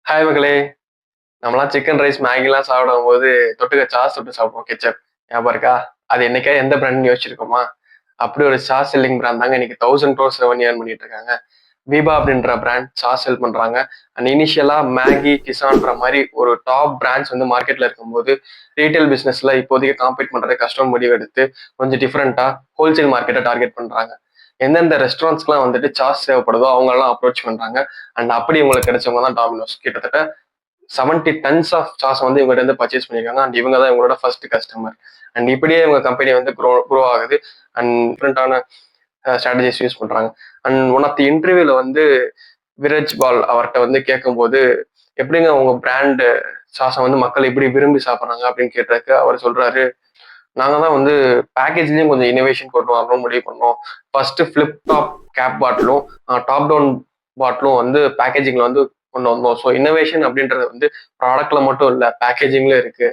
Hi மகளே! நம்மலாம் chicken rice, மேகிலாம் சாப்பிடும்போது தொட்டுக்க சாஸ் தொட்டு சாப்பிடுவோம் கெட்சப். ஞாபகம் இருக்கா? அது என்னைக்கா எந்த பிராண்ட்ன்னு யோசிச்சிருக்கோமா? அப்படி ஒரு சாஸ் செல்லிங் பிராண்ட் தாங்க இன்னைக்கு 1000 crores ரெவென்யூ ஏர்ன் பண்ணிட்டு இருக்காங்க. வீபா அப்படின்ற பிராண்ட் சாஸ் செல் பண்றாங்க. அண்ட் இனிஷியலா மேகி, கிசான்ற மாரி ஒரு டாப் பிராண்ட்ஸ் வந்து மார்க்கெட்ல இருக்கும்போது, ரீட்டெயில் பிசினஸ்ல இப்போதைக்கு காம்பீட் பண்றது கஷ்டம் முடிவெடுத்து, கொஞ்சம் டிஃபரெண்ட்டா ஹோல்சேல் மார்க்கெட்ட டார்கெட் பண்றாங்க. எந்தெந்த ரெஸ்டாரண்ட்ஸ்க்குலாம் வந்துட்டு சாஸ் தேவைப்படுதோ அவங்கலாம் அப்ரோச் பண்றாங்க. அண்ட் அப்படி உங்களுக்கு கிடைச்சவங்க தான் டாமினோஸ். கிட்டத்தட்ட 70 டன்ஸ் ஆஃப் சாஸ் வந்து இவங்ககிட்ட இருந்து பர்ச்சேஸ் பண்ணியிருக்காங்க. அண்ட் இவங்க தான் இவங்களோட ஃபர்ஸ்ட் கஸ்டமர். அண்ட் இப்படியே இவங்க கம்பெனி வந்து க்ரோ ஆகுது. அண்ட் டிஃப்ரெண்டான ஸ்ட்ராட்டஜிஸ் யூஸ் பண்றாங்க. அண்ட் ஒன் ஆஃப் தி இன்டர்வியூல வந்து விரஜ் பால் அவர்கிட்ட வந்து கேட்கும்போது, எப்படிங்க உங்க பிராண்ட் சாஸை வந்து மக்கள் எப்படி விரும்பி சாப்பிட்றாங்க அப்படின்னு கேட்டதுக்கு அவர் சொல்றாரு, நாங்க தான் வந்து பேக்கேஜ்லயும் கொஞ்சம் இனோவேஷன் கொண்டு வரணும்னு முடிவு பண்ணோம். ஃபர்ஸ்ட் ஃபிளிப் டாப் கேப் பாட்டிலும் டாப் டவுன் பாட்டிலும் வந்து பேக்கேஜிங்ல வந்து கொண்டு வந்தோம். ஸோ இன்னோவேஷன் அப்படின்றது வந்து ப்ராடக்ட்ல மட்டும் இல்லை, பேக்கேஜிங்ல இருக்கு.